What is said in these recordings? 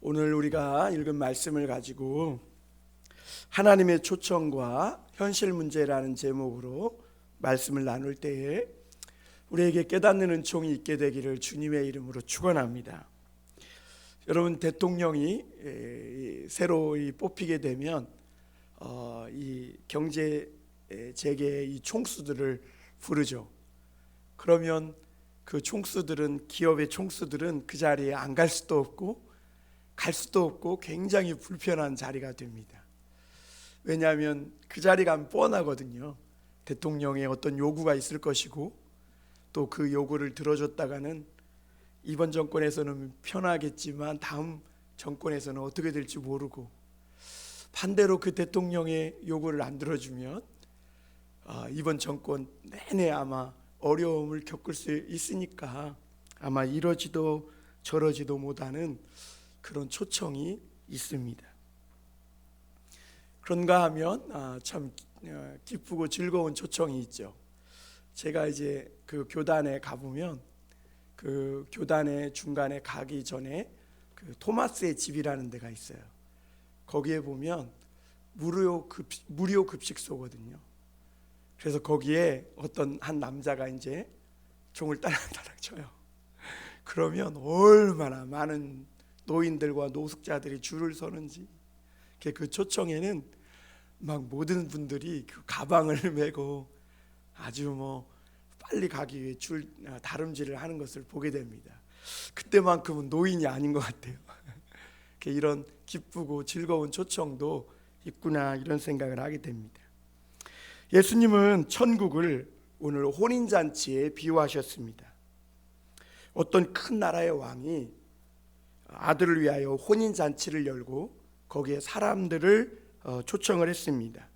오늘 우리가 읽은 말씀을 가지고 하나님의 초청과 현실 문제라는 제목으로 말씀을 나눌 때에 우리에게 깨닫는 은총이 있게 되기를 주님의 이름으로 축원합니다. 여러분, 대통령이 새로 뽑히게 되면 이 경제 재계의 이 총수들을 부르죠. 그러면 그 총수들은, 기업의 총수들은 그 자리에 안 갈 수도 없고 갈 수도 없고 굉장히 불편한 자리가 됩니다. 왜냐하면 그 자리 가면 뻔하거든요. 대통령의 어떤 요구가 있을 것이고 또 그 요구를 들어줬다가는 이번 정권에서는 편하겠지만 다음 정권에서는 어떻게 될지 모르고, 반대로 그 대통령의 요구를 안 들어주면 이번 정권 내내 아마 어려움을 겪을 수 있으니까 아마 이러지도 저러지도 못하는 그런 초청이 있습니다. 그런가 하면 참 기쁘고 즐거운 초청이 있죠. 제가 이제 그 교단에 가보면 그 교단의 중간에 가기 전에 그 토마스의 집이라는 데가 있어요. 거기에 보면 무료 급식소거든요. 그래서 거기에 어떤 한 남자가 이제 종을 따락따락 쳐요. 그러면 얼마나 많은 노인들과 노숙자들이 줄을 서는지. 그 초청에는 막 모든 분들이 그 가방을 메고 아주 빨리 가기 위해 다름질을 하는 것을 보게 됩니다. 그때만큼은 노인이 아닌 것 같아요. 이런 기쁘고 즐거운 초청도 있구나, 이런 생각을 하게 됩니다. 예수님은 천국을 오늘 혼인잔치에 비유하셨습니다. 어떤 큰 나라의 왕이 아들을 위하여 혼인잔치를 열고 거기에 사람들을 초청을 했습니다.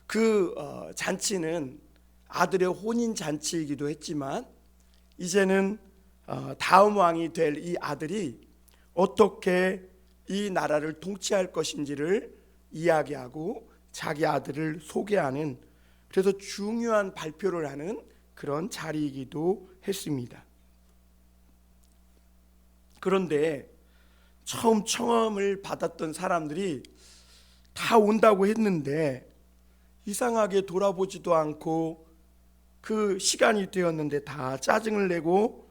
그 잔치는 아들의 혼인잔치이기도 했지만 이제는 다음 왕이 될 이 아들이 어떻게 이 나라를 통치할 것인지를 이야기하고 자기 아들을 소개하는, 그래서 중요한 발표를 하는 그런 자리이기도 했습니다. 그런데 처음 청함을 받았던 사람들이 다 온다고 했는데 이상하게 돌아보지도 않고 그 시간이 되었는데 다 짜증을 내고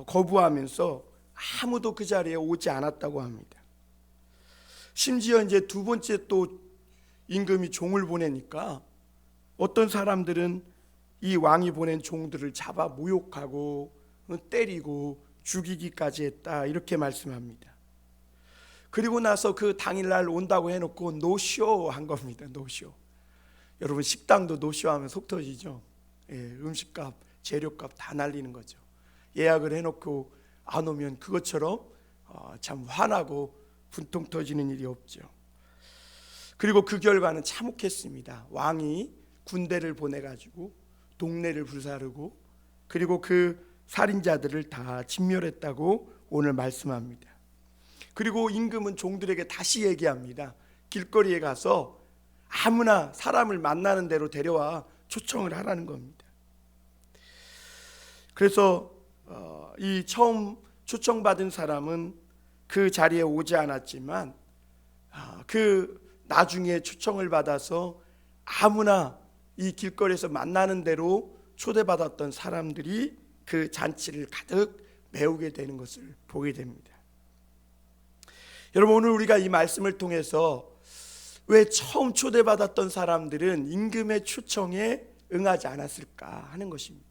거부하면서 아무도 그 자리에 오지 않았다고 합니다. 심지어 이제 두 번째 또 임금이 종을 보내니까 어떤 사람들은 이 왕이 보낸 종들을 잡아 모욕하고 때리고 죽이기까지 했다, 이렇게 말씀합니다. 그리고 나서 그 당일날 온다고 해놓고 노쇼 한 겁니다. 노쇼. 여러분, 식당도 노쇼하면 속 터지죠. 음식값, 재료값 다 날리는 거죠. 예약을 해놓고 안 오면 그것처럼 참 화나고 분통 터지는 일이 없죠. 그리고 그 결과는 참혹했습니다. 왕이 군대를 보내가지고 동네를 불사르고 그리고 그 살인자들을 다 진멸했다고 오늘 말씀합니다. 그리고 임금은 종들에게 다시 얘기합니다. 길거리에 가서 아무나 사람을 만나는 대로 데려와 초청을 하라는 겁니다. 그래서 이 처음 초청받은 사람은 그 자리에 오지 않았지만 그 나중에 초청을 받아서 아무나 이 길거리에서 만나는 대로 초대받았던 사람들이 그 잔치를 가득 메우게 되는 것을 보게 됩니다. 여러분, 오늘 우리가 이 말씀을 통해서 왜 처음 초대받았던 사람들은 임금의 초청에 응하지 않았을까 하는 것입니다.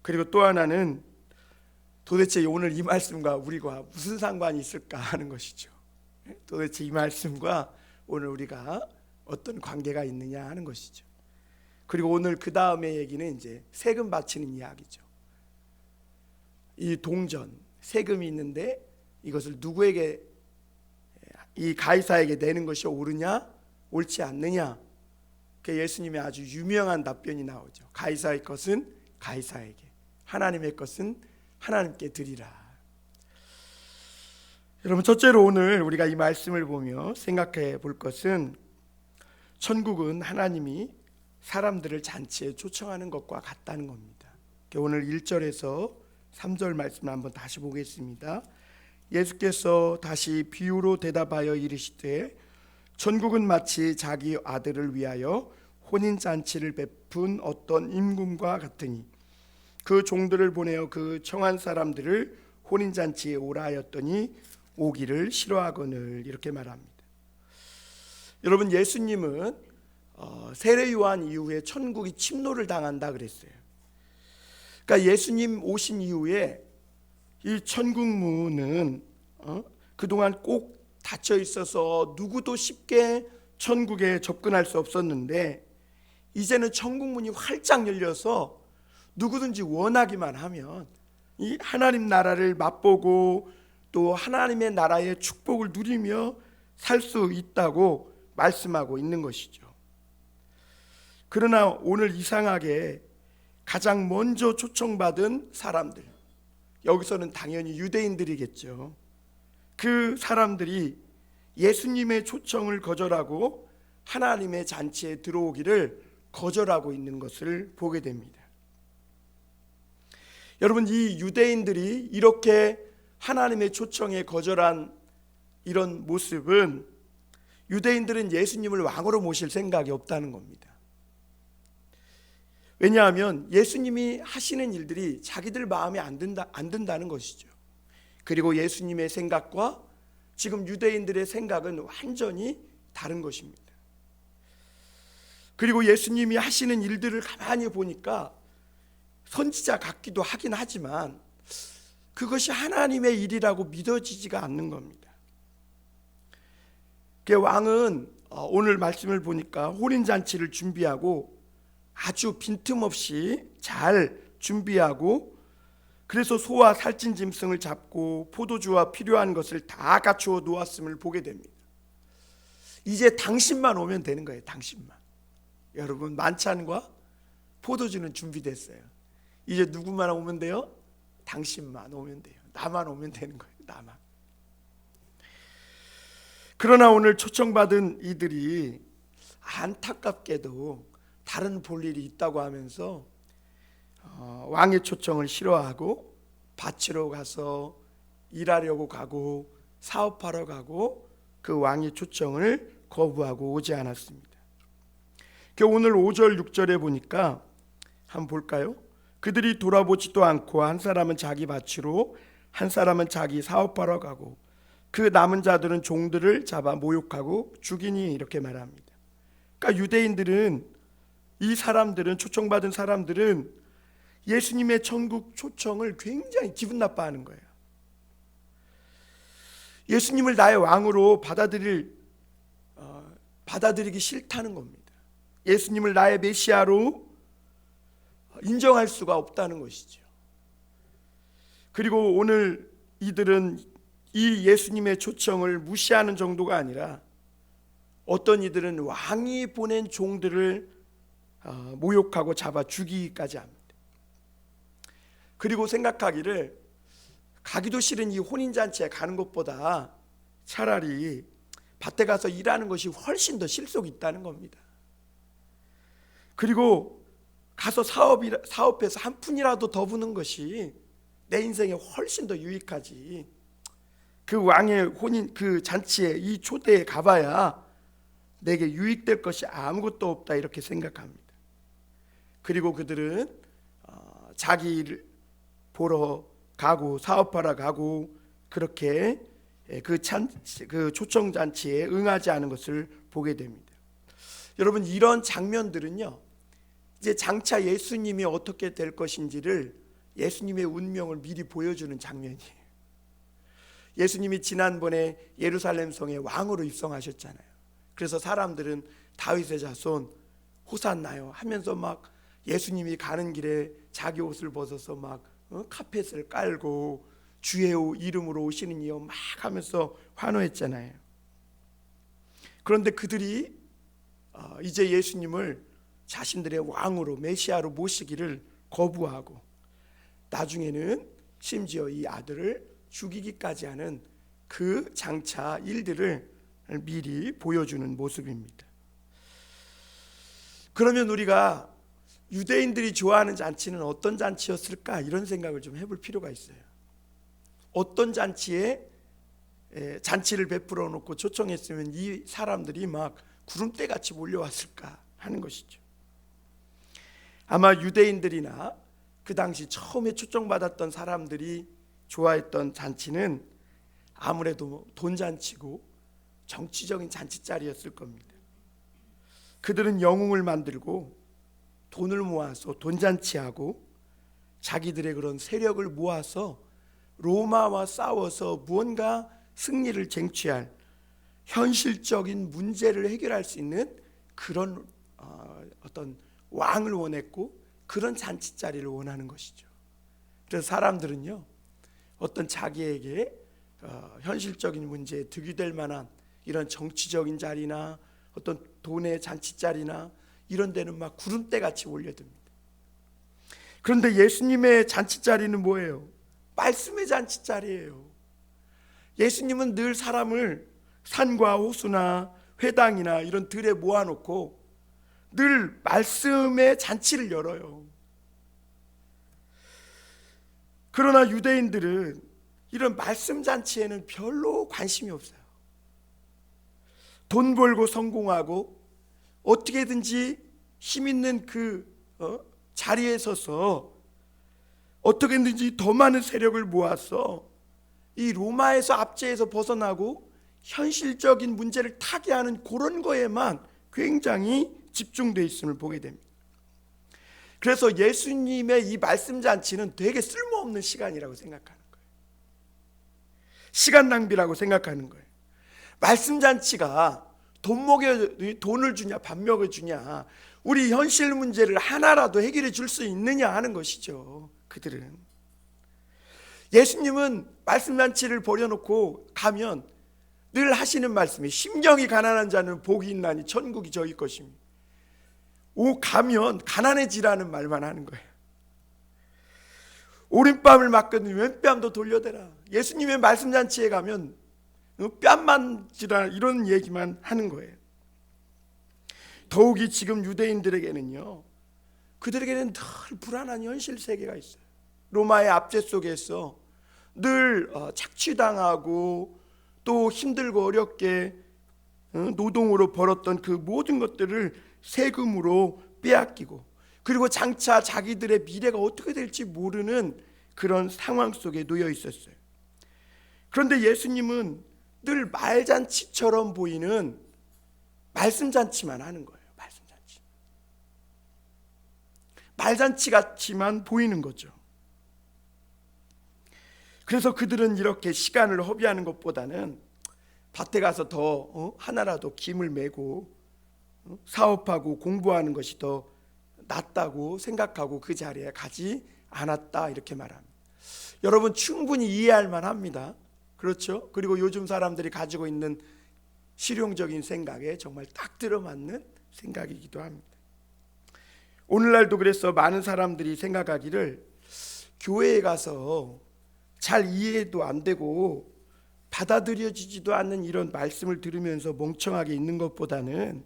그리고 또 하나는 도대체 오늘 이 말씀과 우리가 무슨 상관이 있을까 하는 것이죠. 도대체 이 말씀과 오늘 우리가 어떤 관계가 있느냐 하는 것이죠. 그리고 오늘 그 다음의 얘기는 이제 세금 바치는 이야기죠. 이 동전, 세금이 있는데 이것을 누구에게, 이 가이사에게 내는 것이 옳으냐 옳지 않느냐. 예수님의 아주 유명한 답변이 나오죠. 가이사의 것은 가이사에게, 하나님의 것은 하나님께 드리라. 여러분, 첫째로 오늘 우리가 이 말씀을 보며 생각해 볼 것은 천국은 하나님이 사람들을 잔치에 초청하는 것과 같다는 겁니다. 오늘 1절에서 3절 말씀을 한번 다시 보겠습니다. 예수께서 다시 비유로 대답하여 이르시되 천국은 마치 자기 아들을 위하여 혼인잔치를 베푼 어떤 임금과 같으니 그 종들을 보내어 그 청한 사람들을 혼인잔치에 오라 하였더니 오기를 싫어하거늘. 이렇게 말합니다. 여러분, 예수님은 세례 요한 이후에 천국이 침노를 당한다 그랬어요. 그러니까 예수님 오신 이후에 이 천국 문은 그동안 꼭 닫혀 있어서 누구도 쉽게 천국에 접근할 수 없었는데, 이제는 천국 문이 활짝 열려서 누구든지 원하기만 하면 이 하나님 나라를 맛보고 또 하나님의 나라의 축복을 누리며 살 수 있다고 말씀하고 있는 것이죠. 그러나 오늘 이상하게 가장 먼저 초청받은 사람들, 여기서는 당연히 유대인들이겠죠. 그 사람들이 예수님의 초청을 거절하고 하나님의 잔치에 들어오기를 거절하고 있는 것을 보게 됩니다. 여러분, 이 유대인들이 이렇게 하나님의 초청에 거절한 이런 모습은, 유대인들은 예수님을 왕으로 모실 생각이 없다는 겁니다. 왜냐하면 예수님이 하시는 일들이 자기들 마음에 안 든다는 것이죠. 그리고 예수님의 생각과 지금 유대인들의 생각은 완전히 다른 것입니다. 그리고 예수님이 하시는 일들을 가만히 보니까 선지자 같기도 하긴 하지만 그것이 하나님의 일이라고 믿어지지가 않는 겁니다. 왕은 오늘 말씀을 보니까 혼인잔치를 준비하고 아주 빈틈없이 잘 준비하고, 그래서 소와 살찐 짐승을 잡고 포도주와 필요한 것을 다 갖추어 놓았음을 보게 됩니다. 이제 당신만 오면 되는 거예요. 당신만. 여러분, 만찬과 포도주는 준비됐어요. 이제 누구만 오면 돼요? 당신만 오면 돼요. 나만 오면 되는 거예요. 나만. 그러나 오늘 초청받은 이들이 안타깝게도 다른 볼 일이 있다고 하면서 왕의 초청을 싫어하고 밭으로 가서 일하려고 가고 사업하러 가고 그 왕의 초청을 거부하고 오지 않았습니다. 오늘 5절 6절에 보니까 한번 볼까요? 그들이 돌아보지도 않고 한 사람은 자기 밭으로 한 사람은 자기 사업하러 가고 그 남은 자들은 종들을 잡아 모욕하고 죽이니. 이렇게 말합니다. 그러니까 유대인들은, 이 사람들은, 초청받은 사람들은 예수님의 천국 초청을 굉장히 기분 나빠하는 거예요. 예수님을 나의 왕으로 받아들이기 싫다는 겁니다. 예수님을 나의 메시아로 인정할 수가 없다는 것이죠. 그리고 오늘 이들은 이 예수님의 초청을 무시하는 정도가 아니라 어떤 이들은 왕이 보낸 종들을 모욕하고 잡아 죽이기까지 합니다. 그리고 생각하기를 가기도 싫은 이 혼인잔치에 가는 것보다 차라리 밭에 가서 일하는 것이 훨씬 더 실속이 있다는 겁니다. 그리고 가서 사업해서 한 푼이라도 더 버는 것이 내 인생에 훨씬 더 유익하지, 그 왕의 혼인 그 잔치에 이 초대에 가봐야 내게 유익될 것이 아무것도 없다, 이렇게 생각합니다. 그리고 그들은 자기 일 보러 가고 사업하러 가고 그렇게 그 초청 잔치에 응하지 않은 것을 보게 됩니다. 여러분, 이런 장면들은요, 이제 장차 예수님이 어떻게 될 것인지를, 예수님의 운명을 미리 보여주는 장면이에요. 예수님이 지난번에 예루살렘 성에 왕으로 입성하셨잖아요. 그래서 사람들은 다윗의 자손 호산나요 하면서 막 예수님이 가는 길에 자기 옷을 벗어서 막 카펫을 깔고 주의 이름으로 오시는 이여 막 하면서 환호했잖아요. 그런데 그들이 이제 예수님을 자신들의 왕으로, 메시아로 모시기를 거부하고 나중에는 심지어 이 아들을 죽이기까지 하는 그 장차 일들을 미리 보여주는 모습입니다. 그러면 우리가 유대인들이 좋아하는 잔치는 어떤 잔치였을까, 이런 생각을 좀 해볼 필요가 있어요. 어떤 잔치에 잔치를 베풀어 놓고 초청했으면 이 사람들이 막 구름대 같이 몰려왔을까 하는 것이죠. 아마 유대인들이나 그 당시 처음에 초청받았던 사람들이 좋아했던 잔치는 아무래도 돈잔치고 정치적인 잔치자리였을 겁니다. 그들은 영웅을 만들고 돈을 모아서 돈잔치하고 자기들의 그런 세력을 모아서 로마와 싸워서 무언가 승리를 쟁취할 현실적인 문제를 해결할 수 있는 그런 어떤 왕을 원했고 그런 잔치자리를 원하는 것이죠. 그래서 사람들은요, 어떤 자기에게 현실적인 문제에 득이 될 만한 이런 정치적인 자리나 어떤 돈의 잔치자리나 이런 데는 막 구름대 같이 몰려듭니다. 그런데 예수님의 잔치자리는 뭐예요? 말씀의 잔치자리예요. 예수님은 늘 사람을 산과 호수나 회당이나 이런 들에 모아놓고 늘 말씀의 잔치를 열어요. 그러나 유대인들은 이런 말씀 잔치에는 별로 관심이 없어요. 돈 벌고 성공하고 어떻게든지 힘 있는 그 자리에 서서 어떻게든지 더 많은 세력을 모아서 이 로마에서 압제에서 벗어나고 현실적인 문제를 타개하는 그런 거에만 굉장히 집중되어 있음을 보게 됩니다. 그래서 예수님의 이 말씀 잔치는 되게 쓸모없는 시간이라고 생각하는 거예요. 시간 낭비라고 생각하는 거예요. 말씀 잔치가 돈을 주냐 밥 먹여 주냐 우리 현실 문제를 하나라도 해결해 줄 수 있느냐 하는 것이죠. 그들은 예수님은 말씀 잔치를 버려놓고 가면 늘 하시는 말씀이 심령이 가난한 자는 복이 있나니 천국이 저희 것입니다. 가면 가난해지라는 말만 하는 거예요. 오른뺨을 맞거든 왼뺨도 돌려대라. 예수님의 말씀 잔치에 가면 뺨만 지라 이런 얘기만 하는 거예요. 더욱이 지금 유대인들에게는요, 그들에게는 늘 불안한 현실 세계가 있어요. 로마의 압제 속에서 늘 착취당하고 또 힘들고 어렵게 노동으로 벌었던 그 모든 것들을 세금으로 빼앗기고 그리고 장차 자기들의 미래가 어떻게 될지 모르는 그런 상황 속에 놓여 있었어요. 그런데 예수님은 늘 말잔치처럼 보이는 말씀잔치만 하는 거예요. 말잔치 같이만 보이는 거죠. 그래서 그들은 이렇게 시간을 허비하는 것보다는 밭에 가서 더 하나라도 김을 메고 사업하고 공부하는 것이 더 낫다고 생각하고 그 자리에 가지 않았다 이렇게 말합니다. 여러분 충분히 이해할 만합니다. 그렇죠? 그리고 요즘 사람들이 가지고 있는 실용적인 생각에 정말 딱 들어맞는 생각이기도 합니다. 오늘날도 그래서 많은 사람들이 생각하기를 교회에 가서 잘 이해도 안 되고 받아들여지지도 않는 이런 말씀을 들으면서 멍청하게 있는 것보다는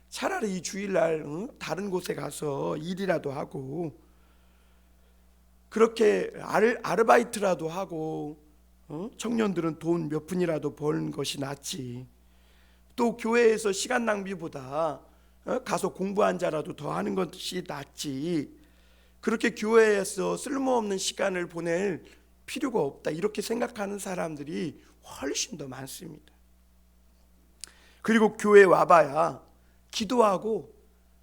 차라리 이 주일날 다른 곳에 가서 일이라도 하고 그렇게 아르바이트라도 하고 청년들은 돈 몇 푼이라도 버는 것이 낫지. 또 교회에서 시간 낭비보다 가서 공부한 자라도 더 하는 것이 낫지. 그렇게 교회에서 쓸모없는 시간을 보낼 필요가 없다 이렇게 생각하는 사람들이 훨씬 더 많습니다. 그리고 교회에 와봐야 기도하고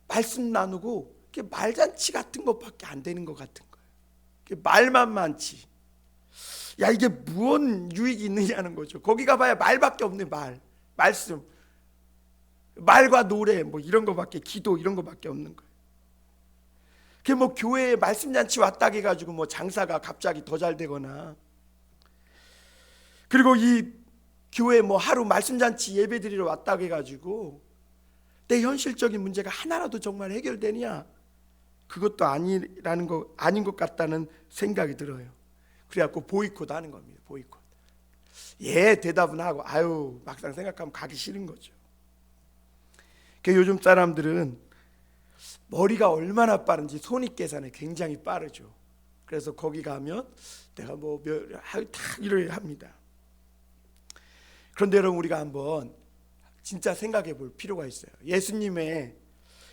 말씀 나누고 말잔치 같은 것밖에 안 되는 것 같은 거예요. 말만 많지. 야 이게 무슨 유익이 있느냐는 거죠. 거기 가봐야 말밖에 없네. 말씀, 말과 노래 뭐 이런 거밖에, 기도 이런 거밖에 없는 거예요. 그게 뭐 교회에 말씀잔치 왔다 해가지고 뭐 장사가 갑자기 더 잘 되거나, 그리고 이 교회 뭐 하루 말씀잔치 예배 드리러 왔다 해가지고 내 현실적인 문제가 하나라도 정말 해결되냐? 그것도 아닌 것 같다는 생각이 들어요. 그래갖고 보이콧 하는 겁니다. 보이콧. 예 대답은 하고 아유 막상 생각하면 가기 싫은 거죠. 요즘 사람들은 머리가 얼마나 빠른지 손익 계산에 굉장히 빠르죠. 그래서 거기 가면 내가 다 이래 합니다. 그런데 여러분, 우리가 한번 진짜 생각해 볼 필요가 있어요. 예수님의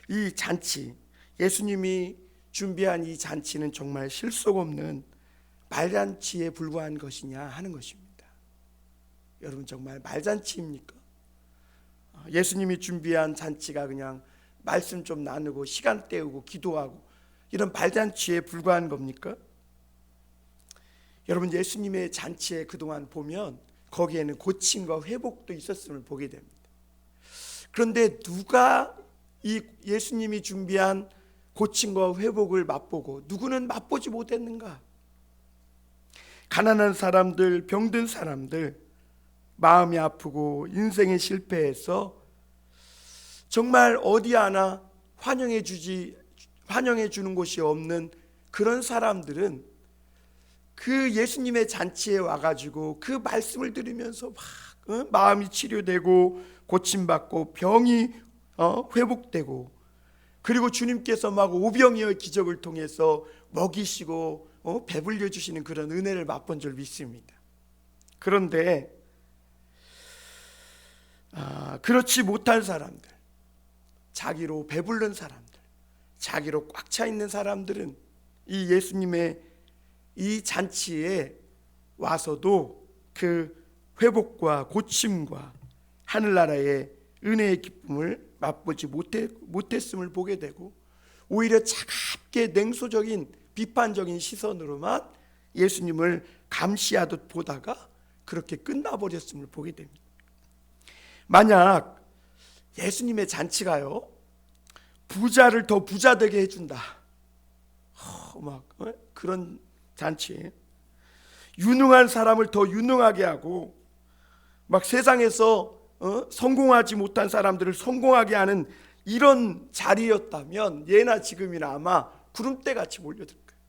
이 잔치, 예수님이 준비한 이 잔치는 정말 실속 없는 말잔치에 불과한 것이냐 하는 것입니다. 여러분, 정말 말잔치입니까? 예수님이 준비한 잔치가 그냥 말씀 좀 나누고 시간 때우고 기도하고 이런 말잔치에 불과한 겁니까? 여러분, 예수님의 잔치에 그동안 보면 거기에는 고침과 회복도 있었음을 보게 됩니다. 그런데 누가 이 예수님이 준비한 고침과 회복을 맛보고 누구는 맛보지 못했는가? 가난한 사람들, 병든 사람들, 마음이 아프고 인생에 실패해서 정말 어디 하나 환영해 주는 곳이 없는 그런 사람들은 그 예수님의 잔치에 와가지고 그 말씀을 들으면서 막 마음이 치료되고 고침받고 병이 회복되고, 그리고 주님께서 막 오병이어의 기적을 통해서 먹이시고 배불려 주시는 그런 은혜를 맛본 줄 믿습니다. 그런데 그렇지 못한 사람들, 자기로 배부른 사람들, 자기로 꽉 차 있는 사람들은 이 예수님의 이 잔치에 와서도 그 회복과 고침과 하늘나라의 은혜의 기쁨을 맛보지 못했음을 보게 되고, 오히려 차갑게 냉소적인 비판적인 시선으로만 예수님을 감시하듯 보다가 그렇게 끝나버렸음을 보게 됩니다. 만약 예수님의 잔치가요, 부자를 더 부자되게 해준다, 그런 잔치, 유능한 사람을 더 유능하게 하고, 막 세상에서 성공하지 못한 사람들을 성공하게 하는 이런 자리였다면 예나 지금이나 아마 구름대같이 몰려들 거예요.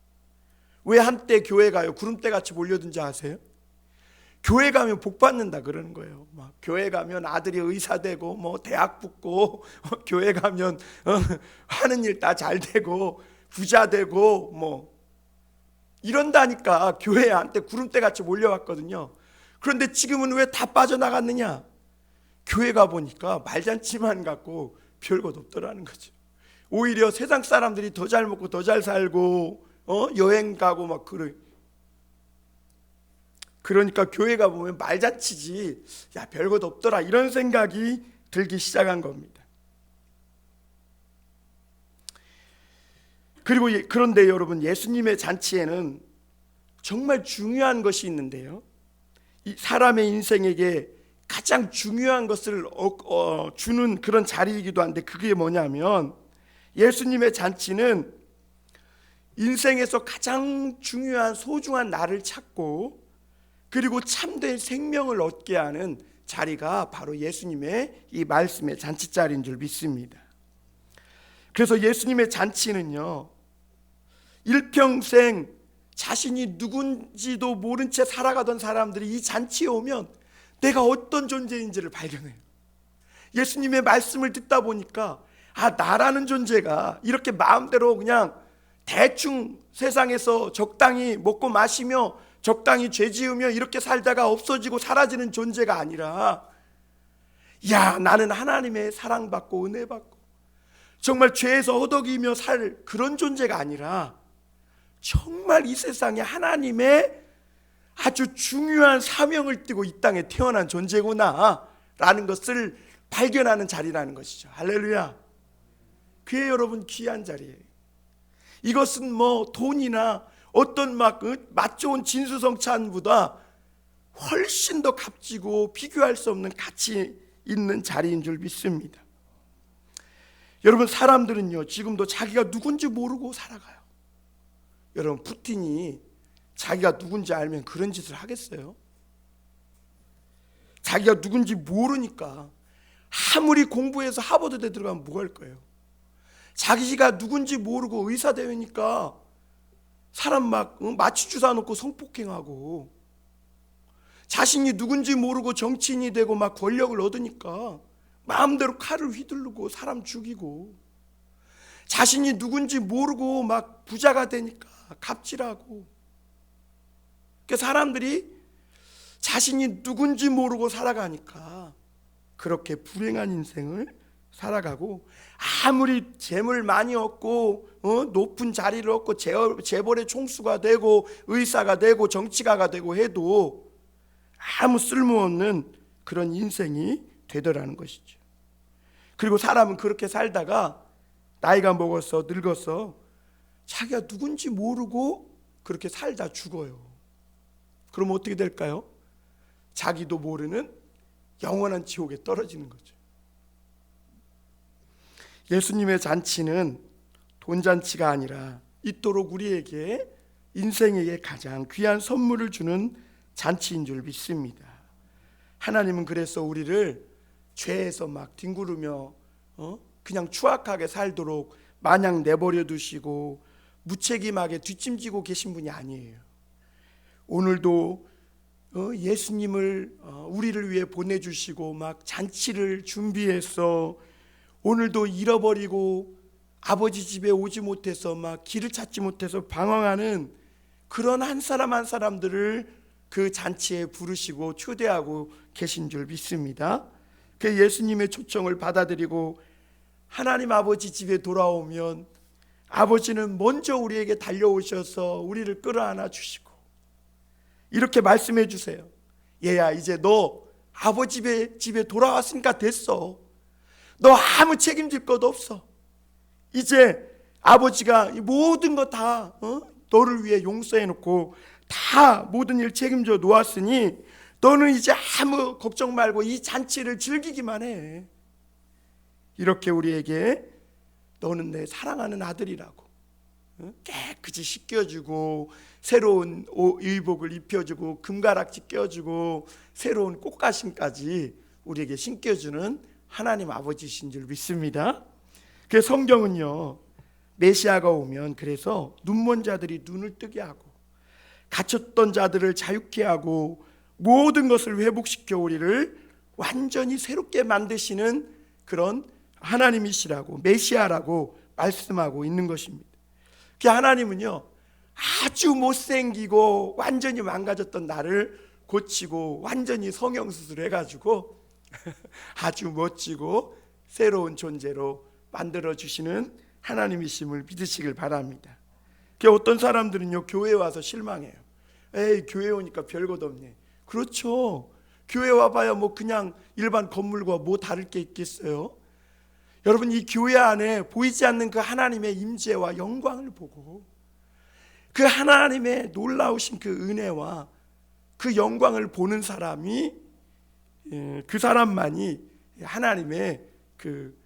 왜 한때 교회 가요 구름대같이 몰려든지 아세요? 교회 가면 복 받는다 그러는 거예요. 막 교회 가면 아들이 의사 되고 뭐 대학 붙고 교회 가면 하는 일 다 잘 되고 부자 되고 뭐 이런다니까 교회에 한때 구름대같이 몰려왔거든요. 그런데 지금은 왜 다 빠져나갔느냐? 교회 가보니까 말잔치만 갖고 별것 없더라는 거죠. 오히려 세상 사람들이 더 잘 먹고 더 잘 살고 여행 가고 막 그러니까 교회 가보면 말잔치지, 야 별것 없더라, 이런 생각이 들기 시작한 겁니다. 그리고 그런데 여러분, 예수님의 잔치에는 정말 중요한 것이 있는데요, 이 사람의 인생에게 가장 중요한 것을 주는 그런 자리이기도 한데, 그게 뭐냐면 예수님의 잔치는 인생에서 가장 중요한 소중한 나를 찾고 그리고 참된 생명을 얻게 하는 자리가 바로 예수님의 이 말씀의 잔치자리인 줄 믿습니다. 그래서 예수님의 잔치는요, 일평생 자신이 누군지도 모른 채 살아가던 사람들이 이 잔치에 오면 내가 어떤 존재인지를 발견해요. 예수님의 말씀을 듣다 보니까 나라는 존재가 이렇게 마음대로 그냥 대충 세상에서 적당히 먹고 마시며 적당히 죄 지으며 이렇게 살다가 없어지고 사라지는 존재가 아니라, 나는 하나님의 사랑받고 은혜받고 정말 죄에서 허덕이며 살 그런 존재가 아니라 정말 이 세상에 하나님의 아주 중요한 사명을 띠고 이 땅에 태어난 존재구나 라는 것을 발견하는 자리라는 것이죠. 할렐루야. 그게 여러분 귀한 자리예요. 이것은 뭐 돈이나 어떤 맛 좋은 진수성찬보다 훨씬 더 값지고 비교할 수 없는 가치 있는 자리인 줄 믿습니다. 여러분, 사람들은요 지금도 자기가 누군지 모르고 살아가요. 여러분, 푸틴이 자기가 누군지 알면 그런 짓을 하겠어요? 자기가 누군지 모르니까 아무리 공부해서 하버드대 들어가면 뭐 할 거예요? 자기가 누군지 모르고 의사 되니까 사람 막 마취 주사 놓고 성폭행하고, 자신이 누군지 모르고 정치인이 되고 막 권력을 얻으니까 마음대로 칼을 휘두르고 사람 죽이고, 자신이 누군지 모르고 막 부자가 되니까 갑질하고. 그러니까 사람들이 자신이 누군지 모르고 살아가니까 그렇게 불행한 인생을 살아가고, 아무리 재물 많이 얻고 높은 자리를 얻고 재벌의 총수가 되고 의사가 되고 정치가가 되고 해도 아무 쓸모없는 그런 인생이 되더라는 것이죠. 그리고 사람은 그렇게 살다가 나이가 먹어서 늙어서 자기가 누군지 모르고 그렇게 살다 죽어요. 그럼 어떻게 될까요? 자기도 모르는 영원한 지옥에 떨어지는 거죠. 예수님의 잔치는 돈잔치가 아니라 이토록 우리에게 인생에게 가장 귀한 선물을 주는 잔치인 줄 믿습니다. 하나님은 그래서 우리를 죄에서 막 뒹구르며 그냥 추악하게 살도록 마냥 내버려 두시고 무책임하게 뒷짐지고 계신 분이 아니에요. 오늘도 예수님을 우리를 위해 보내주시고 막 잔치를 준비해서 오늘도 잃어버리고 아버지 집에 오지 못해서 막 길을 찾지 못해서 방황하는 그런 한 사람 한 사람들을 그 잔치에 부르시고 초대하고 계신 줄 믿습니다. 그 예수님의 초청을 받아들이고 하나님 아버지 집에 돌아오면 아버지는 먼저 우리에게 달려오셔서 우리를 끌어안아 주시고 이렇게 말씀해 주세요. 얘야, 이제 너 아버지 집에 돌아왔으니까 됐어. 너 아무 책임질 것 없어. 이제 아버지가 모든 거 다 너를 위해 용서해 놓고 다 모든 일 책임져 놓았으니 너는 이제 아무 걱정 말고 이 잔치를 즐기기만 해. 이렇게 우리에게 너는 내 사랑하는 아들이라고 깨끗이 씻겨주고 새로운 의복을 입혀주고 금가락지 껴주고 새로운 꽃가심까지 우리에게 신겨주는 하나님 아버지신 줄 믿습니다. 그 성경은요, 메시아가 오면 그래서 눈먼 자들이 눈을 뜨게 하고 갇혔던 자들을 자유케 하고 모든 것을 회복시켜 우리를 완전히 새롭게 만드시는 그런 하나님이시라고, 메시아라고 말씀하고 있는 것입니다. 그 하나님은요, 아주 못생기고 완전히 망가졌던 나를 고치고 완전히 성형수술 해가지고 아주 멋지고 새로운 존재로 만들어주시는 하나님이심을 믿으시길 바랍니다. 어떤 사람들은요, 교회 와서 실망해요. 에이, 교회 오니까 별것 없네. 그렇죠. 교회 와봐야 뭐 그냥 일반 건물과 뭐 다를 게 있겠어요. 여러분, 이 교회 안에 보이지 않는 그 하나님의 임재와 영광을 보고 그 하나님의 놀라우신 그 은혜와 그 영광을 보는 사람이, 그 사람만이 하나님의 그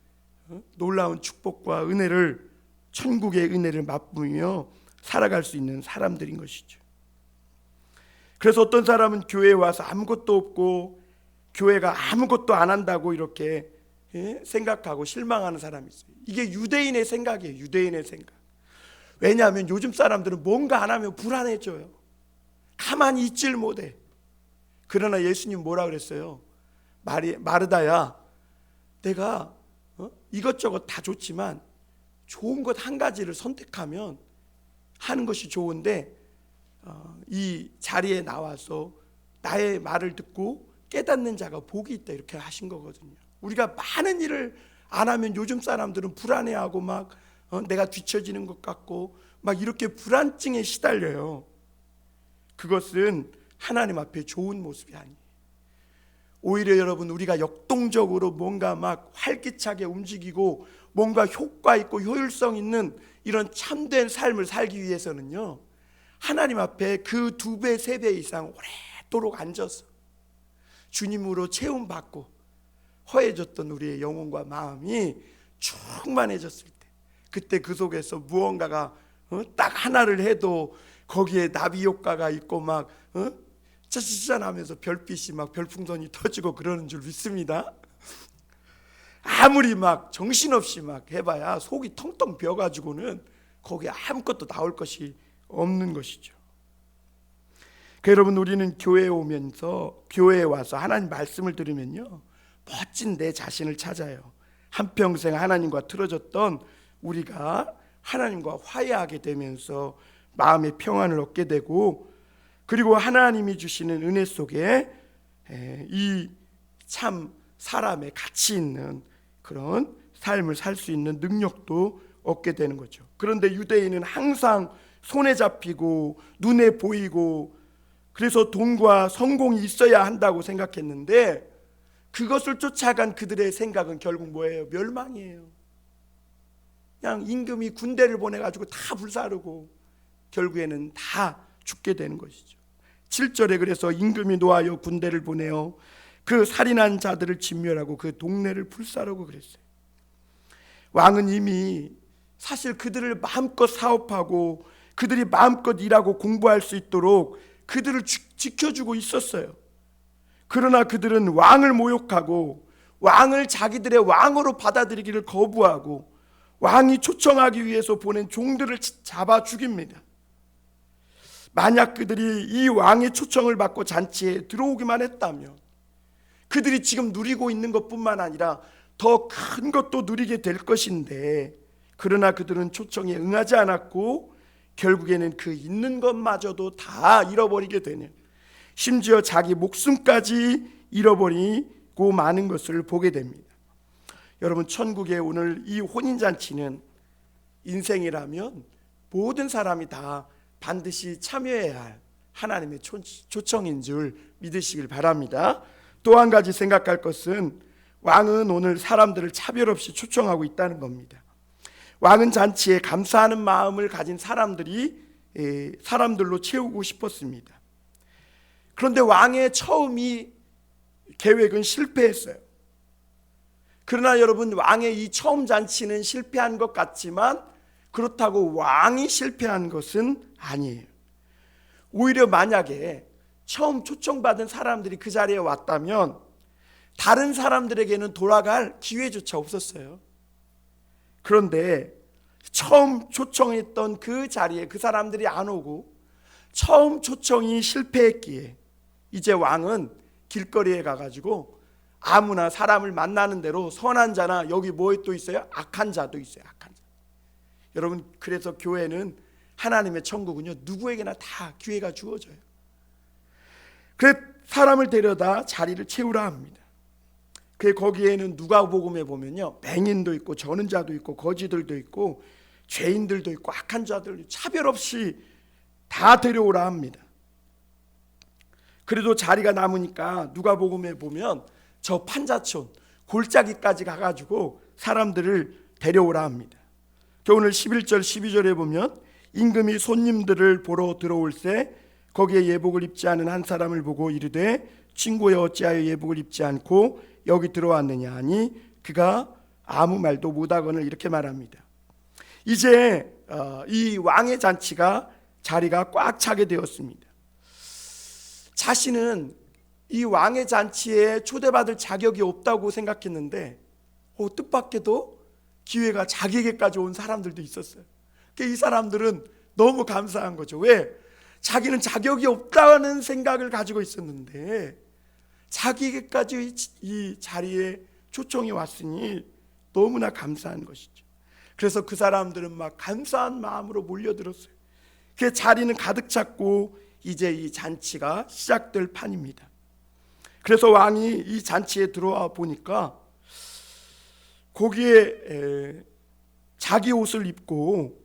놀라운 축복과 은혜를, 천국의 은혜를 맛보며 살아갈 수 있는 사람들인 것이죠. 그래서 어떤 사람은 교회에 와서 아무것도 없고 교회가 아무것도 안 한다고 이렇게 생각하고 실망하는 사람이 있어요. 이게 유대인의 생각이에요. 유대인의 생각. 왜냐하면 요즘 사람들은 뭔가 안 하면 불안해져요. 가만히 있질 못해. 그러나 예수님 뭐라 그랬어요? 마르다야, 내가 이것저것 다 좋지만 좋은 것 한 가지를 선택하면 하는 것이 좋은데 이 자리에 나와서 나의 말을 듣고 깨닫는 자가 복이 있다, 이렇게 하신 거거든요. 우리가 많은 일을 안 하면 요즘 사람들은 불안해하고 막 내가 뒤처지는 것 같고 막 이렇게 불안증에 시달려요. 그것은 하나님 앞에 좋은 모습이 아니에요. 오히려 여러분, 우리가 역동적으로 뭔가 막 활기차게 움직이고 뭔가 효과 있고 효율성 있는 이런 참된 삶을 살기 위해서는요, 하나님 앞에 그 2배, 3배 이상 오래도록 앉아서 주님으로 채움받고 허해졌던 우리의 영혼과 마음이 충만해졌을 때, 그때 그 속에서 무언가가 딱 하나를 해도 거기에 나비 효과가 있고 막 짜자잔 하면서 별빛이 막 별풍선이 터지고 그러는 줄 믿습니다. 아무리 막 정신없이 막 해봐야 속이 텅텅 비어가지고는 거기에 아무것도 나올 것이 없는 것이죠. 여러분, 우리는 교회에 오면서, 교회에 와서 하나님 말씀을 들으면요, 멋진 내 자신을 찾아요. 한평생 하나님과 틀어졌던 우리가 하나님과 화해하게 되면서 마음의 평안을 얻게 되고, 그리고 하나님이 주시는 은혜 속에 이 참 사람의 가치 있는 그런 삶을 살 수 있는 능력도 얻게 되는 거죠. 그런데 유대인은 항상 손에 잡히고 눈에 보이고 그래서 돈과 성공이 있어야 한다고 생각했는데 그것을 쫓아간 그들의 생각은 결국 뭐예요? 멸망이에요. 그냥 임금이 군대를 보내가지고 다 불사르고 결국에는 다 죽게 되는 것이죠. 7절에 그래서 임금이 노하여 군대를 보내어 그 살인한 자들을 진멸하고 그 동네를 불사르고 그랬어요. 왕은 이미 사실 그들을 마음껏 사업하고 그들이 마음껏 일하고 공부할 수 있도록 그들을 지켜주고 있었어요. 그러나 그들은 왕을 모욕하고 왕을 자기들의 왕으로 받아들이기를 거부하고 왕이 초청하기 위해서 보낸 종들을 잡아 죽입니다. 만약 그들이 이 왕의 초청을 받고 잔치에 들어오기만 했다면 그들이 지금 누리고 있는 것뿐만 아니라 더 큰 것도 누리게 될 것인데 그러나 그들은 초청에 응하지 않았고 결국에는 그 있는 것마저도 다 잃어버리게 되는, 심지어 자기 목숨까지 잃어버리고 마는 것을 보게 됩니다. 여러분, 천국에 오늘 이 혼인잔치는 인생이라면 모든 사람이 다 반드시 참여해야 할 하나님의 초청인 줄 믿으시길 바랍니다. 또 한 가지 생각할 것은 왕은 오늘 사람들을 차별 없이 초청하고 있다는 겁니다. 왕은 잔치에 감사하는 마음을 가진 사람들로 채우고 싶었습니다. 그런데 왕의 계획은 실패했어요. 그러나 여러분, 왕의 이 처음 잔치는 실패한 것 같지만 그렇다고 왕이 실패한 것은 아니에요. 오히려 만약에 처음 초청받은 사람들이 그 자리에 왔다면 다른 사람들에게는 돌아갈 기회조차 없었어요. 그런데 처음 초청했던 그 자리에 그 사람들이 안 오고 처음 초청이 실패했기에 이제 왕은 길거리에 가가지고 아무나 사람을 만나는 대로 선한 자나 여기 뭐 또 있어요? 악한 자도 있어요. 악한 자. 여러분, 그래서 교회는 하나님의 천국은요 누구에게나 다 기회가 주어져요. 그래 사람을 데려다 자리를 채우라 합니다. 그 거기에는 누가복음에 보면요 맹인도 있고 저는 자도 있고 거지들도 있고 죄인들도 있고 악한 자들 차별 없이 다 데려오라 합니다. 그래도 자리가 남으니까 누가복음에 보면 저 판자촌 골짜기까지 가가지고 사람들을 데려오라 합니다. 오늘 11절 12절에 보면 임금이 손님들을 보러 들어올새 거기에 예복을 입지 않은 한 사람을 보고 이르되 친구여 어찌하여 예복을 입지 않고 여기 들어왔느냐 하니 그가 아무 말도 못하거늘 이렇게 말합니다. 이제 이 왕의 잔치가 자리가 꽉 차게 되었습니다. 자신은 이 왕의 잔치에 초대받을 자격이 없다고 생각했는데 뜻밖에도 기회가 자기에게까지 온 사람들도 있었어요. 이 사람들은 너무 감사한 거죠. 왜? 자기는 자격이 없다는 생각을 가지고 있었는데 자기에게까지 이 자리에 초청이 왔으니 너무나 감사한 것이죠. 그래서 그 사람들은 막 감사한 마음으로 몰려들었어요. 그 자리는 가득 찼고 이제 이 잔치가 시작될 판입니다. 그래서 왕이 이 잔치에 들어와 보니까 거기에 자기 옷을 입고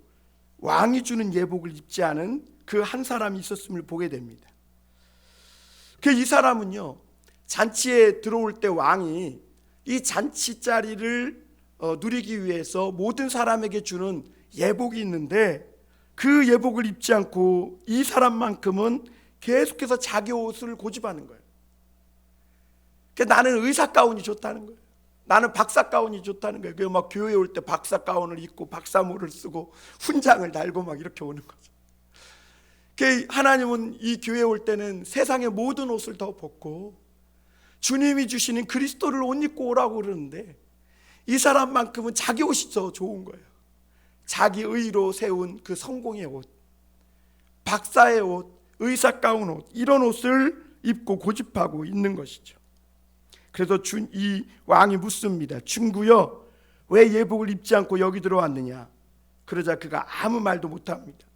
왕이 주는 예복을 입지 않은 그 한 사람이 있었음을 보게 됩니다. 이 사람은요 잔치에 들어올 때 왕이 이 잔치 자리를 누리기 위해서 모든 사람에게 주는 예복이 있는데 그 예복을 입지 않고 이 사람만큼은 계속해서 자기 옷을 고집하는 거예요. 나는 의사 가운이 좋다는 거예요. 나는 박사 가운이 좋다는 거예요. 막 교회에 올 때 박사 가운을 입고 박사모를 쓰고 훈장을 달고 막 이렇게 오는 거죠. 하나님은 이 교회에 올 때는 세상의 모든 옷을 더 벗고 주님이 주시는 그리스도를 옷 입고 오라고 그러는데 이 사람만큼은 자기 옷이 더 좋은 거예요. 자기 의로 세운 그 성공의 옷, 박사의 옷, 의사 가운 옷, 이런 옷을 입고 고집하고 있는 것이죠. 그래서 이 왕이 묻습니다. 친구여, 왜 예복을 입지 않고 여기 들어왔느냐? 그러자 그가 아무 말도 못합니다.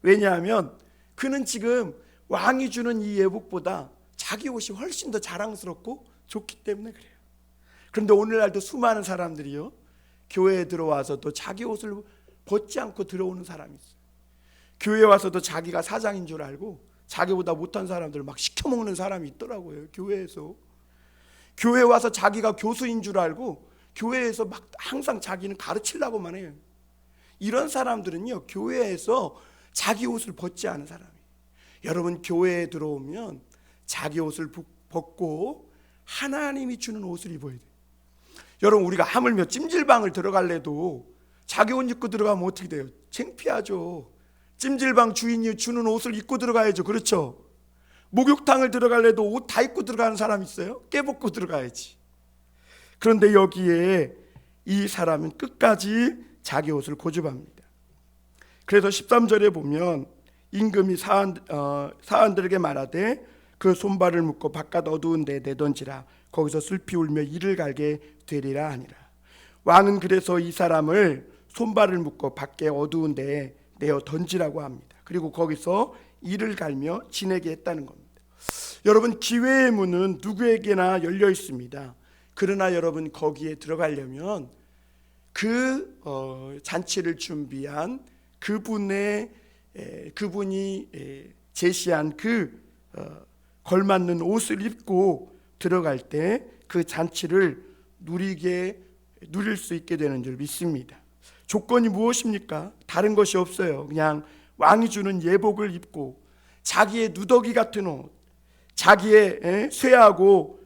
왜냐하면 그는 지금 왕이 주는 이 예복보다 자기 옷이 훨씬 더 자랑스럽고 좋기 때문에 그래요. 그런데 오늘날도 수많은 사람들이요, 교회에 들어와서도 자기 옷을 벗지 않고 들어오는 사람이 있어요. 교회에 와서도 자기가 사장인 줄 알고 자기보다 못한 사람들을 막 시켜먹는 사람이 있더라고요. 교회에서. 교회에 와서 자기가 교수인 줄 알고 교회에서 막 항상 자기는 가르치려고만 해요. 이런 사람들은요, 교회에서 자기 옷을 벗지 않은 사람이에요. 여러분, 교회에 들어오면 자기 옷을 벗고 하나님이 주는 옷을 입어야 돼요. 여러분, 우리가 하물며 찜질방을 들어갈래도 자기 옷 입고 들어가면 어떻게 돼요? 창피하죠. 찜질방 주인이 주는 옷을 입고 들어가야죠. 그렇죠? 목욕탕을 들어갈래도 옷 다 입고 들어가는 사람 있어요? 깨벗고 들어가야지. 그런데 여기에 이 사람은 끝까지 자기 옷을 고집합니다. 그래서 13절에 보면 임금이 사환들에게 말하되 그 손발을 묶고 바깥 어두운 데 내던지라. 거기서 슬피 울며 이를 갈게 되리라 하니라. 왕은 그래서 이 사람을 손발을 묶고 밖에 어두운 데에 내어 던지라고 합니다. 그리고 거기서 이를 갈며 지내게 했다는 겁니다. 여러분, 기회의 문은 누구에게나 열려 있습니다. 그러나 여러분, 거기에 들어가려면 그 잔치를 준비한 그분이 제시한 그 걸맞는 옷을 입고 들어갈 때 그 잔치를 누릴 수 있게 되는 줄 믿습니다. 조건이 무엇입니까? 다른 것이 없어요. 그냥 왕이 주는 예복을 입고 자기의 누더기 같은 옷, 자기의 쇠하고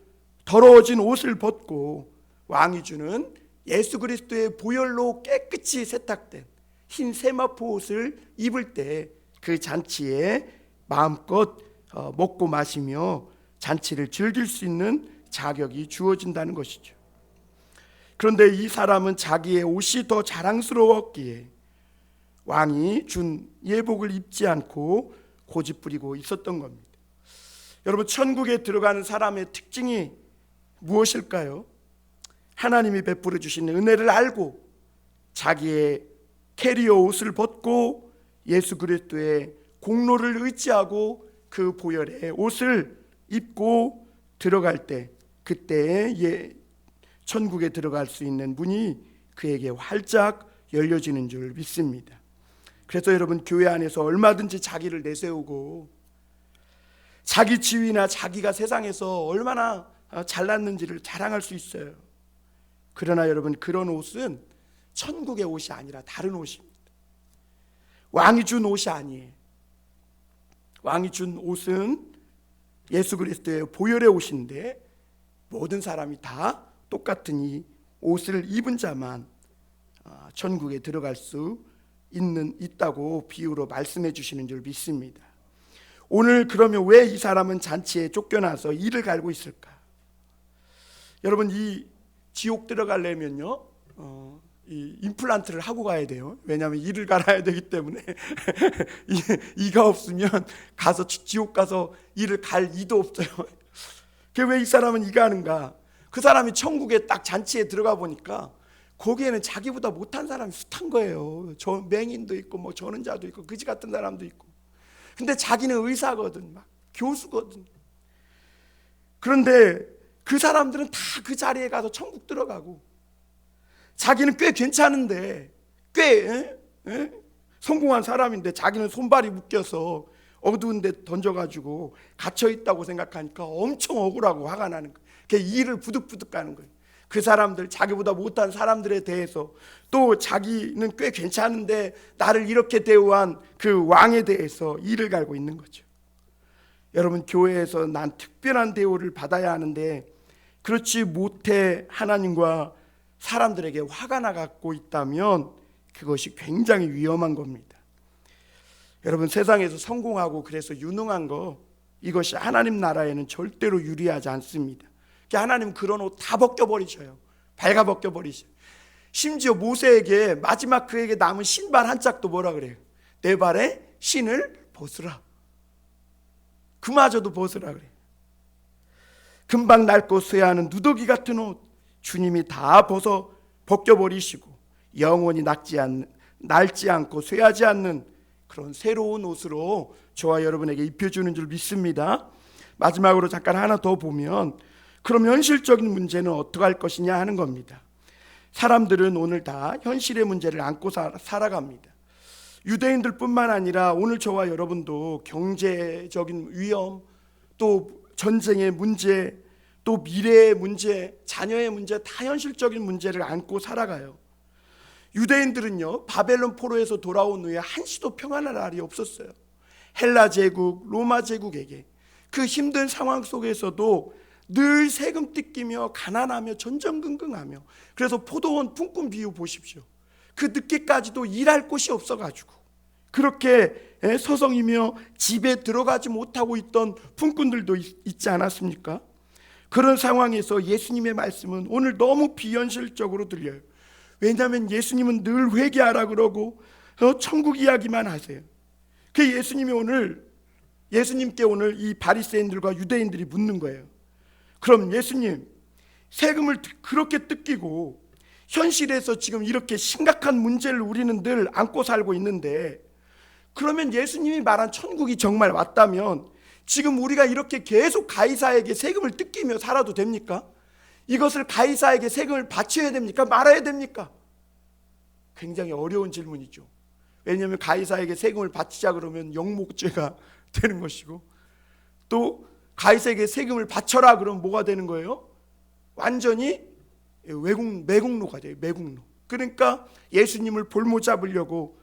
더러워진 옷을 벗고 왕이 주는 예수 그리스도의 보혈로 깨끗이 세탁된 흰 세마포 옷을 입을 때 그 잔치에 마음껏 먹고 마시며 잔치를 즐길 수 있는 자격이 주어진다는 것이죠. 그런데 이 사람은 자기의 옷이 더 자랑스러웠기에 왕이 준 예복을 입지 않고 고집부리고 있었던 겁니다. 여러분, 천국에 들어가는 사람의 특징이 무엇일까요? 하나님이 베풀어 주신 은혜를 알고 자기의 캐리어 옷을 벗고 예수 그리스도의 공로를 의지하고 그 보혈의 옷을 입고 들어갈 때, 그때에 천국에 들어갈 수 있는 문이 그에게 활짝 열려지는 줄 믿습니다. 그래서 여러분, 교회 안에서 얼마든지 자기를 내세우고 자기 지위나 자기가 세상에서 얼마나 잘났는지를 자랑할 수 있어요. 그러나 여러분, 그런 옷은 천국의 옷이 아니라 다른 옷입니다. 왕이 준 옷이 아니에요. 왕이 준 옷은 예수 그리스도의 보혈의 옷인데 모든 사람이 다 똑같은 이 옷을 입은 자만 천국에 들어갈 수 있다고 비유로 말씀해 주시는 줄 믿습니다. 오늘 그러면 왜 이 사람은 잔치에 쫓겨나서 이를 갈고 있을까? 여러분, 이 지옥 들어가려면요, 이 임플란트를 하고 가야 돼요. 왜냐하면 이를 갈아야 되기 때문에 이가 없으면 가서 지옥 가서 이를 갈 이도 없어요. 왜 이 사람은 이가 하는가? 그 사람이 천국에 딱 잔치에 들어가 보니까 거기에는 자기보다 못한 사람이 숱한 거예요. 저 맹인도 있고 뭐 전은자도 있고 그지 같은 사람도 있고. 근데 자기는 의사거든, 막 교수거든. 그런데 그 사람들은 다 그 자리에 가서 천국 들어가고 자기는 꽤 괜찮은데, 꽤 성공한 사람인데 자기는 손발이 묶여서 어두운 데 던져가지고 갇혀있다고 생각하니까 엄청 억울하고 화가 나는 거예요. 이를 부득부득 가는 거예요. 그 사람들, 자기보다 못한 사람들에 대해서, 또 자기는 꽤 괜찮은데 나를 이렇게 대우한 그 왕에 대해서 이를 갈고 있는 거죠. 여러분, 교회에서 난 특별한 대우를 받아야 하는데 그렇지 못해 하나님과 사람들에게 화가 나갖고 있다면 그것이 굉장히 위험한 겁니다. 여러분, 세상에서 성공하고 그래서 유능한 거, 이것이 하나님 나라에는 절대로 유리하지 않습니다. 하나님 그런 옷 다 벗겨버리셔요. 발가 벗겨버리셔요. 심지어 모세에게 마지막 그에게 남은 신발 한 짝도 뭐라 그래요? 내 발에 신을 벗으라. 그마저도 벗으라 그래요. 금방 낡고 쇠하는 누더기 같은 옷 주님이 다 벗겨버리시고 영원히 낡지 않고 쇠하지 않는 그런 새로운 옷으로 저와 여러분에게 입혀주는 줄 믿습니다. 마지막으로 잠깐 하나 더 보면, 그럼 현실적인 문제는 어떻게 할 것이냐 하는 겁니다. 사람들은 오늘 다 현실의 문제를 안고 살아갑니다. 유대인들뿐만 아니라 오늘 저와 여러분도 경제적인 위험, 또 전쟁의 문제, 또 미래의 문제, 자녀의 문제, 다 현실적인 문제를 안고 살아가요. 유대인들은요, 바벨론 포로에서 돌아온 후에 한시도 평안한 날이 없었어요. 헬라 제국, 로마 제국에게 그 힘든 상황 속에서도 늘 세금 뜯기며 가난하며 전전긍긍하며, 그래서 포도원 품꾼 비유 보십시오. 그 늦게까지도 일할 곳이 없어가지고 그렇게 서성이며 집에 들어가지 못하고 있던 품꾼들도 있지 않았습니까? 그런 상황에서 예수님의 말씀은 오늘 너무 비현실적으로 들려요. 왜냐하면 예수님은 늘 회개하라 그러고 천국 이야기만 하세요. 그 예수님께 오늘 이 바리새인들과 유대인들이 묻는 거예요. 그럼 예수님, 세금을 그렇게 뜯기고 현실에서 지금 이렇게 심각한 문제를 우리는 늘 안고 살고 있는데, 그러면 예수님이 말한 천국이 정말 왔다면 지금 우리가 이렇게 계속 가이사에게 세금을 뜯기며 살아도 됩니까? 이것을 가이사에게 세금을 바쳐야 됩니까? 말아야 됩니까? 굉장히 어려운 질문이죠. 왜냐하면 가이사에게 세금을 바치자 그러면 영목죄가 되는 것이고, 또 가이사에게 세금을 바쳐라 그러면 뭐가 되는 거예요? 완전히 매국노가 돼요. 매국노. 그러니까 예수님을 볼모 잡으려고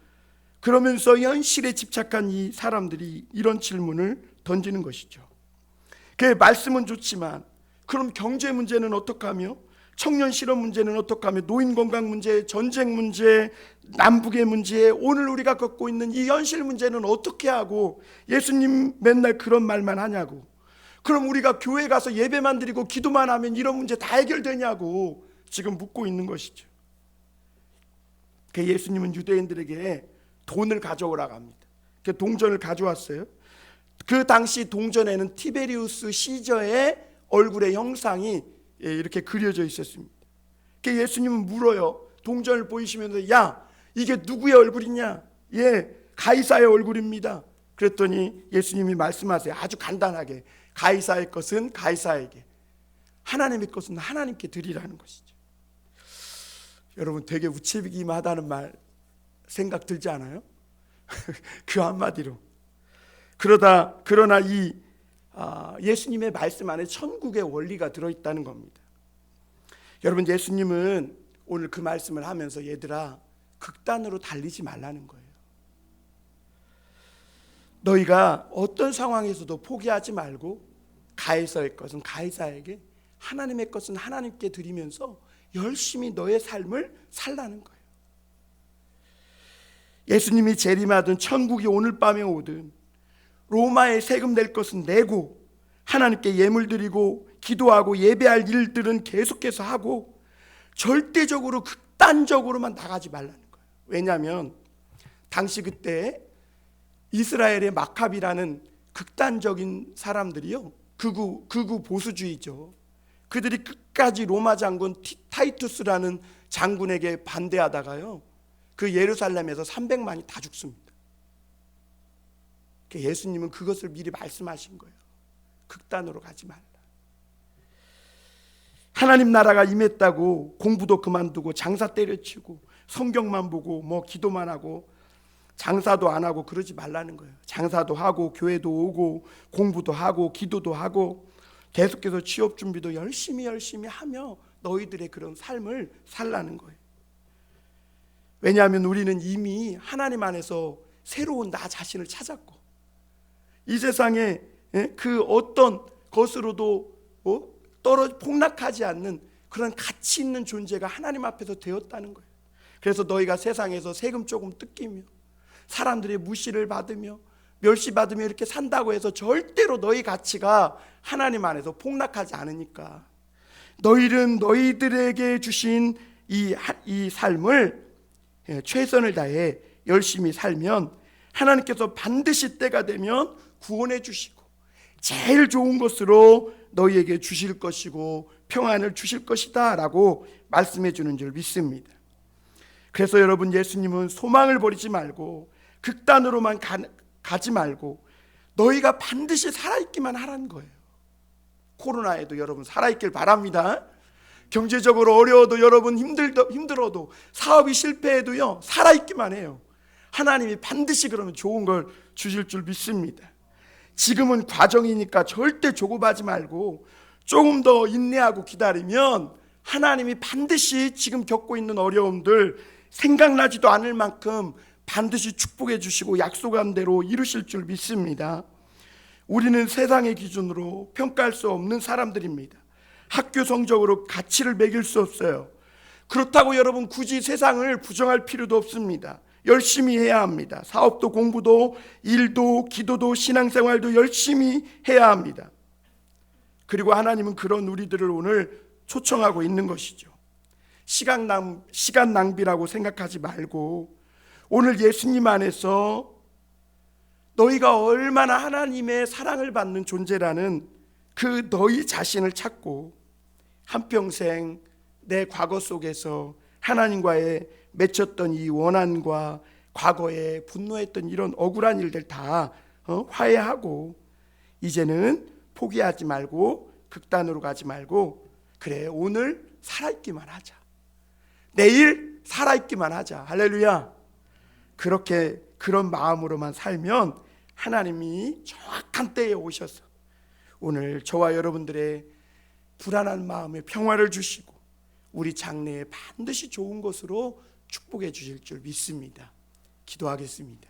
그러면서 현실에 집착한 이 사람들이 이런 질문을 던지는 것이죠. 그 말씀은 좋지만 그럼 경제 문제는 어떡하며, 청년 실업 문제는 어떡하며, 노인 건강 문제, 전쟁 문제, 남북의 문제, 오늘 우리가 겪고 있는 이 현실 문제는 어떻게 하고 예수님 맨날 그런 말만 하냐고. 그럼 우리가 교회 가서 예배만 드리고 기도만 하면 이런 문제 다 해결되냐고 지금 묻고 있는 것이죠. 그 예수님은 유대인들에게 돈을 가져오라고 합니다. 그 동전을 가져왔어요. 그 당시 동전에는 티베리우스 시저의 얼굴의 형상이 이렇게 그려져 있었습니다. 그 예수님은 물어요. 동전을 보이시면서, 야, 이게 누구의 얼굴이냐? 예, 가이사의 얼굴입니다. 그랬더니 예수님이 말씀하세요. 아주 간단하게, 가이사의 것은 가이사에게, 하나님의 것은 하나님께 드리라는 것이죠. 여러분, 되게 우체비기마다는 말 생각 들지 않아요? 그 한마디로. 그러나 이 예수님의 말씀 안에 천국의 원리가 들어있다는 겁니다. 여러분, 예수님은 오늘 그 말씀을 하면서 얘들아, 극단으로 달리지 말라는 거예요. 너희가 어떤 상황에서도 포기하지 말고 가이사의 것은 가이사에게, 하나님의 것은 하나님께 드리면서 열심히 너의 삶을 살라는 거예요. 예수님이 재림하든 천국이 오늘 밤에 오든 로마에 세금 낼 것은 내고, 하나님께 예물 드리고 기도하고 예배할 일들은 계속해서 하고, 절대적으로 극단적으로만 나가지 말라는 거예요. 왜냐하면 당시 그때 이스라엘의 마카비라는 극단적인 사람들이요, 극우 보수주의죠. 그들이 끝까지 로마 장군 타이투스라는 장군에게 반대하다가요, 그 예루살렘에서 300만이 다 죽습니다. 예수님은 그것을 미리 말씀하신 거예요. 극단으로 가지 말라. 하나님 나라가 임했다고 공부도 그만두고 장사 때려치고 성경만 보고 뭐 기도만 하고 장사도 안 하고 그러지 말라는 거예요. 장사도 하고 교회도 오고 공부도 하고 기도도 하고 계속해서 취업 준비도 열심히 하며 너희들의 그런 삶을 살라는 거예요. 왜냐하면 우리는 이미 하나님 안에서 새로운 나 자신을 찾았고, 이 세상에 그 어떤 것으로도 폭락하지 않는 그런 가치 있는 존재가 하나님 앞에서 되었다는 거예요. 그래서 너희가 세상에서 세금 조금 뜯기며 사람들의 무시를 받으며 멸시받으며 이렇게 산다고 해서 절대로 너희 가치가 하나님 안에서 폭락하지 않으니까, 너희는 너희들에게 주신 이 삶을 최선을 다해 열심히 살면 하나님께서 반드시 때가 되면 구원해 주시고 제일 좋은 것으로 너희에게 주실 것이고 평안을 주실 것이다 라고 말씀해 주는 줄 믿습니다. 그래서 여러분, 예수님은 소망을 버리지 말고 극단으로만 가지 말고 너희가 반드시 살아있기만 하라는 거예요. 코로나에도 여러분 살아있길 바랍니다. 경제적으로 어려워도 여러분 힘들어도 사업이 실패해도요 살아있기만 해요. 하나님이 반드시 그러면 좋은 걸 주실 줄 믿습니다. 지금은 과정이니까 절대 조급하지 말고 조금 더 인내하고 기다리면 하나님이 반드시 지금 겪고 있는 어려움들 생각나지도 않을 만큼 반드시 축복해 주시고 약속한 대로 이루실 줄 믿습니다. 우리는 세상의 기준으로 평가할 수 없는 사람들입니다. 학교 성적으로 가치를 매길 수 없어요. 그렇다고 여러분 굳이 세상을 부정할 필요도 없습니다. 열심히 해야 합니다. 사업도 공부도 일도 기도도 신앙생활도 열심히 해야 합니다. 그리고 하나님은 그런 우리들을 오늘 초청하고 있는 것이죠. 시간 낭비라고 생각하지 말고 오늘 예수님 안에서 너희가 얼마나 하나님의 사랑을 받는 존재라는 그 너희 자신을 찾고 한평생 내 과거 속에서 하나님과의 맺혔던 이 원한과 과거에 분노했던 이런 억울한 일들 다 화해하고 이제는 포기하지 말고 극단으로 가지 말고 그래 오늘 살아있기만 하자, 내일 살아있기만 하자. 할렐루야. 그렇게 그런 마음으로만 살면 하나님이 정확한 때에 오셔서 오늘 저와 여러분들의 불안한 마음에 평화를 주시고 우리 장래에 반드시 좋은 것으로 축복해 주실 줄 믿습니다. 기도하겠습니다.